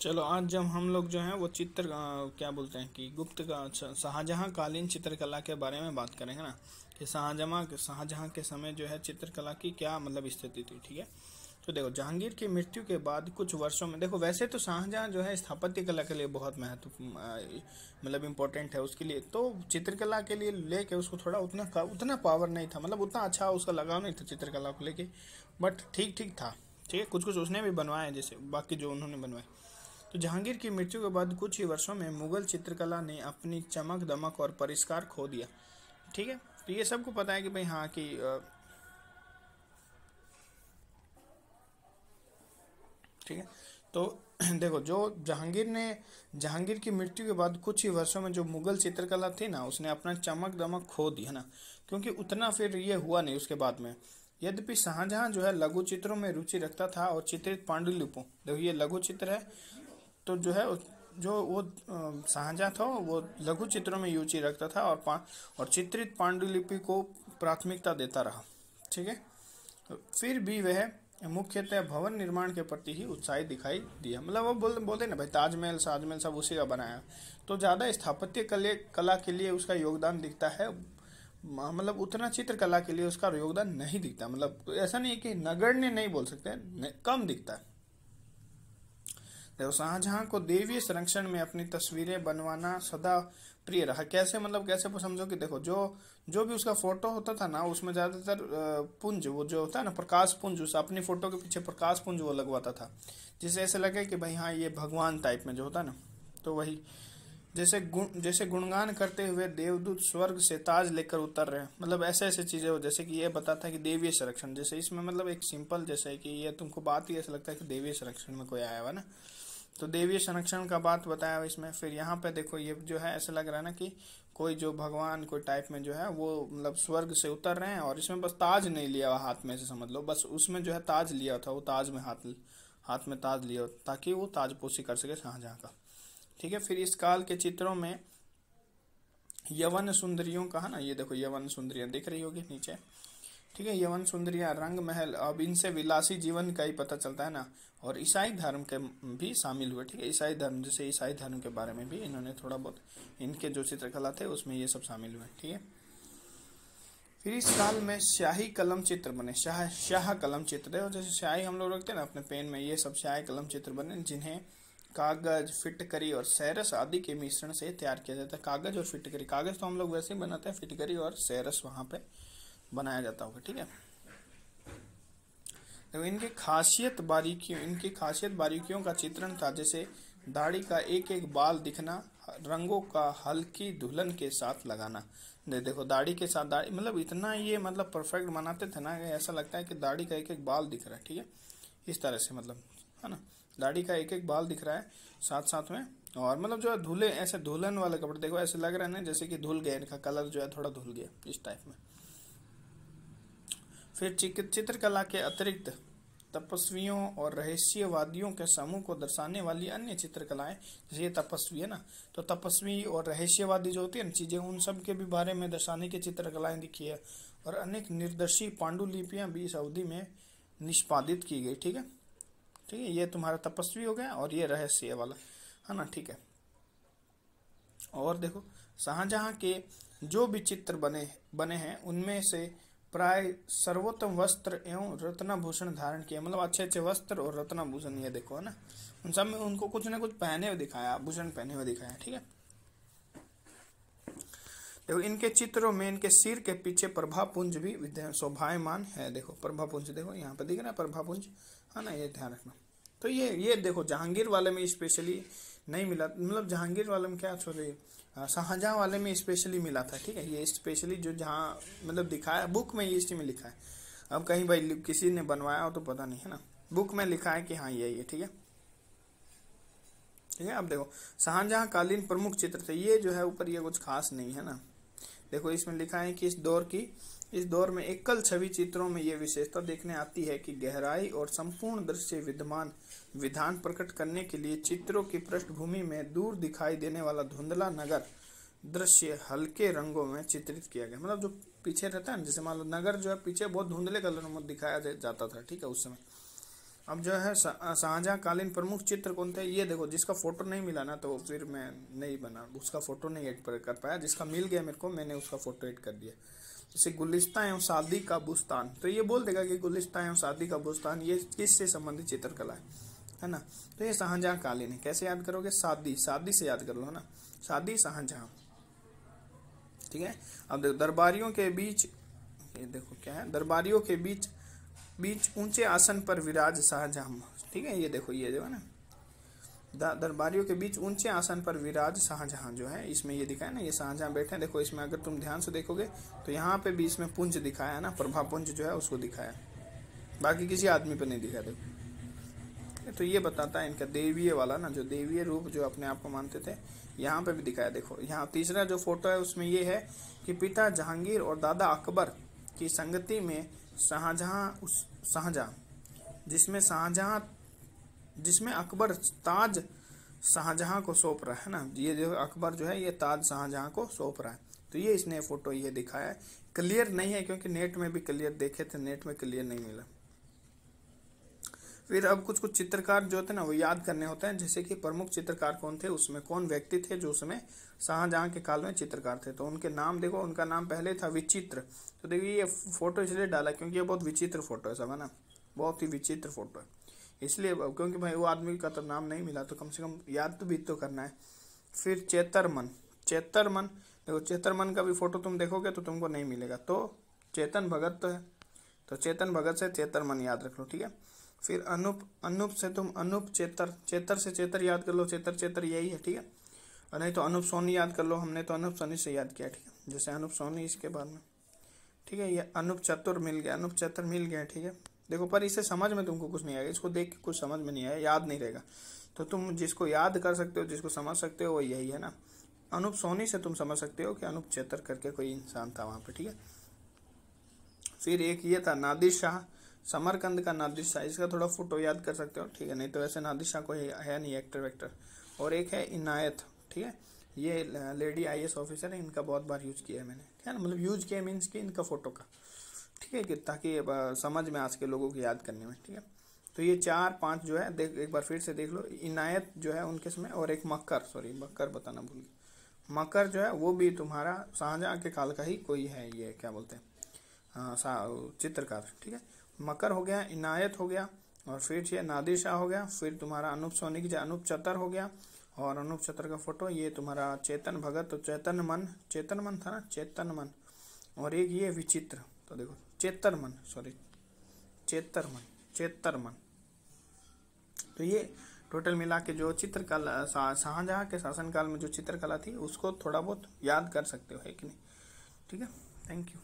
चलो आज जब हम लोग जो है वो चित्र क्या बोलते हैं कि गुप्त का शाहजहां कालीन चित्रकला के बारे में बात करेंगे ना, कि शाहजहां के समय जो है चित्रकला की क्या मतलब स्थिति थी। ठीक है, तो देखो जहांगीर की मृत्यु के बाद कुछ वर्षों में, देखो वैसे तो शाहजहां जो है स्थापत्य कला के लिए बहुत महत्वपूर्ण मतलब इम्पोर्टेंट है उसके लिए, तो चित्रकला के लिए लेके उसको थोड़ा उतना पावर नहीं था, मतलब उतना अच्छा उसका लगाव नहीं था चित्रकला को लेके, बट ठीक ठीक था। ठीक है, कुछ कुछ उसने भी बनवाए जैसे बाकी जो उन्होंने बनवाए। तो जहांगीर की मृत्यु के बाद कुछ ही वर्षों में मुगल चित्रकला ने अपनी चमक दमक और परिष्कार खो दिया। ठीक है, तो ये सबको पता है कि भाई हाँ कि ठीक है, तो देखो जो जहांगीर की मृत्यु के बाद कुछ ही वर्षों में जो मुगल चित्रकला थी ना, उसने अपना चमक दमक खो दी है ना, क्योंकि उतना फिर ये हुआ नहीं उसके बाद में। यद्यपि शाहजहां जो है लघु चित्रों में रुचि रखता था और चित्रित पांडुलिपियों, देखो ये लघु चित्र है, तो जो है जो वो शाहजहां था वो लघु चित्रों में रुचि रखता था और चित्रित पांडुलिपि को प्राथमिकता देता रहा। ठीक है, तो फिर भी वह मुख्यतः भवन निर्माण के प्रति ही उत्साहित दिखाई दिया। मतलब वो बोलते ना भाई ताजमहल शाजमहल सब उसी का बनाया, तो ज़्यादा स्थापत्य कला के लिए उसका योगदान दिखता है, मतलब उतना चित्रकला के लिए उसका योगदान नहीं दिखता। मतलब ऐसा नहीं है कि नगण्य नहीं बोल सकते, कम दिखता है। देखो शाहजहां को देवीय संरक्षण में अपनी तस्वीरें बनवाना सदा प्रिय रहा। कैसे, मतलब कैसे समझो कि देखो जो भी उसका फोटो होता था ना, उसमें ज्यादातर पुंज वो जो होता है ना प्रकाश पुंज, उस अपनी फोटो के पीछे प्रकाश पुंज वो लगवाता था, जिससे ऐसे लगे कि भाई हाँ ये भगवान टाइप में जो होता है ना, तो वही जैसे गुणगान करते हुए देवदूत स्वर्ग से ताज लेकर उतर रहे हैं, मतलब ऐसे ऐसे चीजें हो, जैसे कि ये बताता है कि देवीय संरक्षण, जैसे इसमें मतलब एक सिंपल जैसे है कि ये तुमको बात ही ऐसा लगता है कि देवीय संरक्षण में कोई आया हुआ ना, तो देवीय संरक्षण का बात बताया हुआ इसमें। फिर यहाँ पे देखो ये जो है ऐसा लग रहा है ना कि कोई जो भगवान कोई टाइप में जो है वो मतलब स्वर्ग से उतर रहे हैं, और इसमें बस ताज नहीं लिया हुआ हाथ में, से समझ लो बस उसमें जो है ताज लिया था, वो ताज में हाथ में ताज लिया ताकि वो ताजपोशी कर सके शाहजहां का। ठीक है, फिर इस काल के चित्रों में यवन सुंदरियों का है ना, ये देखो यवन सुंदरियां दिख रही होगी नीचे। ठीक है, यवन सुंदरियां रंग महल, अब इनसे विलासी जीवन का ही पता चलता है ना, और ईसाई धर्म के भी शामिल हुए। ठीक है, ईसाई धर्म, जैसे ईसाई धर्म के बारे में भी इन्होंने थोड़ा बहुत, इनके जो चित्रकला थे उसमें ये सब शामिल हुए। ठीक है, फिर इस काल में शाही कलम चित्र बने, शाह कलम चित्र है, जैसे शाही हम लोग रखते हैं ना अपने पेन में, ये सब शाही कलम चित्र बने, जिन्हें कागज फिटकरी और सैरस आदि के मिश्रण से तैयार किया जाता है। कागज और फिटकरी, कागज तो हम लोग वैसे ही बनाते हैं, फिटकरी और सैरस वहां पे बनाया जाता होगा। ठीक है, तो इनकी खासियत बारीकियों का चित्रण था, जैसे दाढ़ी का एक एक बाल दिखना, रंगों का हल्की धुलन के साथ लगाना। देखो दाढ़ी के साथ, दाढ़ी मतलब इतना ये मतलब परफेक्ट बनाते थे ना, ऐसा लगता है कि दाढ़ी का एक एक बाल दिख रहा है। ठीक है, इस तरह से मतलब है ना, दाढ़ी का एक एक बाल दिख रहा है साथ साथ में, और मतलब जो है धुले, ऐसे धुलन वाले कपड़े, देखो ऐसे लग रहा है ना जैसे कि धुल गया, इनका कलर जो है थोड़ा धुल गया इस टाइप में। फिर चित्रकला के अतिरिक्त तपस्वियों और रहस्यवादियों के समूह को दर्शाने वाली अन्य चित्रकलाएं, जैसे ये तपस्वी है ना, तो तपस्वी और रहस्यवादी जो होती है ना चीजें, उन सब के भी बारे में दर्शाने की चित्रकलाएं दिखी है, और अनेक निर्दर्शी पांडुलिपियां भी इस अवधि में निष्पादित की गई। ठीक है, ठीक है, ये तुम्हारा तपस्वी हो गया और ये रहस्य वाला है ना। ठीक है, और देखो शाहजहां के जो भी चित्र बने हैं उनमें से प्राय सर्वोत्तम वस्त्र एवं रत्नाभूषण धारण किए, मतलब अच्छे अच्छे वस्त्र और रत्नाभूषण, ये देखो है ना, उन सब में उनको कुछ ना कुछ पहने हुए दिखाया, आभूषण पहने हुए दिखाया। ठीक है, देखो इनके चित्रों में इनके सिर के पीछे प्रभापुंज भी शोभायमान है। देखो प्रभापुंज, देखो यहाँ पे दिख रहा है प्रभापुंज है ना, ये ध्यान रखना। तो ये देखो जहांगीर वाले में स्पेशली नहीं मिला, मतलब जहांगीर वाले में क्या, सॉरी शाहजहां वाले में स्पेशली मिला था। ठीक है, ये स्पेशली जो जहाँ मतलब दिखाया बुक में, ये इसी में लिखा है, अब कहीं भाई किसी ने बनवाया हो तो पता नहीं है ना, बुक में लिखा है कि हाँ ये। ठीक है, ठीक है, अब देखो शाहजहां कालीन प्रमुख चित्र थे, ये जो है ऊपर ये कुछ खास नहीं है ना, देखो इसमें लिखा है कि इस दौर में एकल छवि चित्रों में यह विशेषता देखने आती है कि गहराई और संपूर्ण दृश्य विधान प्रकट करने के लिए चित्रों की पृष्ठभूमि में दूर दिखाई देने वाला धुंधला नगर दृश्य हल्के रंगों में चित्रित किया गया। मतलब जो पीछे रहता है ना, जैसे मान लो नगर जो है पीछे बहुत धुंधले कलर में दिखाया जाता था। ठीक है, उस समय अब जो है शाहजहां कालीन प्रमुख चित्र कौन थे, ये देखो जिसका फोटो नहीं मिला ना तो फिर मैं नहीं बना, उसका फोटो नहीं ऐड कर पाया, जिसका मिल गया मेरे को मैंने उसका फोटो ऐड कर दिया। जैसे गुलिस्तां एवं शादी का बुस्तान, तो ये बोल देगा कि गुलिस्तां एवं शादी का बुस्तान ये किससे संबंधित चित्रकला है ना। तो ये शाहजहां कालीन है। कैसे याद करोगे, शादी, शादी से याद कर लो है ना, शादी शाहजहां, ठीक है। अब देखो दरबारियों के बीच, ये देखो क्या है, दरबारियों के बीच बीच ऊंचे आसन पर विराज शाहजहां, ठीक है। ये देखो ये जो है ना, दरबारियों के बीच ऊंचे आसन पर विराज शाहजहां जो है, इसमें ये दिखाया ना, ये शाहजहां बैठे हैं। देखो इसमें अगर तुम ध्यान से देखोगे तो यहाँ पे भी इसमें पुंज दिखाया है ना, प्रभा पुंज जो है उसको दिखाया, बाकी किसी आदमी पे नहीं दिखाया। देखो तो ये बताता है इनका देवीय वाला ना, जो देवीय रूप जो अपने आप को मानते थे, यहाँ पे भी दिखाया। देखो यहाँ तीसरा जो फोटो है उसमें ये है कि पिता जहांगीर और दादा अकबर की संगति में शाहजहां, जिसमें अकबर ताज शाहजहां को सौंप रहा है ना, ये जो अकबर जो है ये ताज शाहजहां को सौंप रहा है। तो ये इसने फोटो ये दिखाया है, क्लियर नहीं है क्योंकि नेट में भी क्लियर देखे थे, नेट में क्लियर नहीं मिला। फिर अब कुछ कुछ चित्रकार जो होते हैं ना वो याद करने होते हैं, जैसे कि प्रमुख चित्रकार कौन थे, उसमें कौन व्यक्ति थे जो उसमें शाहजहां के काल में चित्रकार थे। तो उनके नाम देखो, उनका नाम पहले था विचित्र। तो देखिए ये फोटो इसलिए डाला क्योंकि ये बहुत विचित्र फोटो है सब है ना, बहुत ही विचित्र फोटो है इसलिए, क्योंकि भाई वो आदमी का तो नाम नहीं मिला तो कम से कम याद तो भी तो करना है। फिर चेतरमन, चेतरमन देखो, चेतरमन का भी फोटो तुम देखोगे तो तुमको नहीं मिलेगा। तो चेतन भगत तो है, तो चेतन भगत से चेतरमन याद रख लो, ठीक है। फिर अनूप, अनूप से तुम अनूप चेतर, चेतर से चेतर याद कर लो, चेतर चेतर यही है, ठीक है। और नहीं तो अनूप सोनी याद कर लो, हमने तो अनूप सोनी से याद किया, ठीक है। जैसे अनूप सोनी इसके बाद में, ठीक है। ये अनूप चतुर मिल गया, अनूप चतुर मिल गया, ठीक है। देखो पर इसे समझ में तुमको कुछ नहीं आएगा, इसको देख के कुछ समझ में नहीं आया, याद नहीं रहेगा। तो तुम जिसको याद कर सकते हो, जिसको समझ सकते हो वो यही है ना। अनूप सोनी से तुम समझ सकते हो कि अनूप चेतर करके कोई इंसान था वहां पे, ठीक है। फिर एक ये था नादिर शाह, समरकंद का नादिर शाह, इसका थोड़ा फोटो याद कर सकते हो, ठीक है। नहीं तो ऐसे नादिर शाह कोई है नहीं एक्टर वेक्टर। और एक है इनायत, ठीक है, ये लेडी IAS ऑफिसर है, इनका बहुत बार यूज किया है मैंने, ठीक है ना। मतलब यूज किया मीन्स कि इनका फोटो का, ठीक है, कि ताकि समझ में आ सके लोगों को याद करने में, ठीक है। तो ये 4-5 जो है देख, एक बार फिर से देख लो। इनायत जो है उनके समय, और एक मक्कर बताना भूल गया, मक्कर जो है वो भी तुम्हारा शाहजहां के काल का ही कोई है, ये क्या बोलते हैं, हाँ चित्रकार, ठीक है। मकर हो गया, इनायत हो गया, और फिर ये नादिर शाह हो गया। फिर तुम्हारा अनूप सोनी की अनूप चतर हो गया, और अनूप चतर का फोटो ये तुम्हारा चेतन भगत, तो चेतन मन था ना, चेतन मन। और एक ये विचित्र, तो देखो चेतरमन, चेतरमन। तो ये टोटल मिला के जो चित्रकला शाहजहां के शासनकाल में जो चित्रकला थी उसको थोड़ा बहुत याद कर सकते हो, है कि नहीं, ठीक है। Thank you.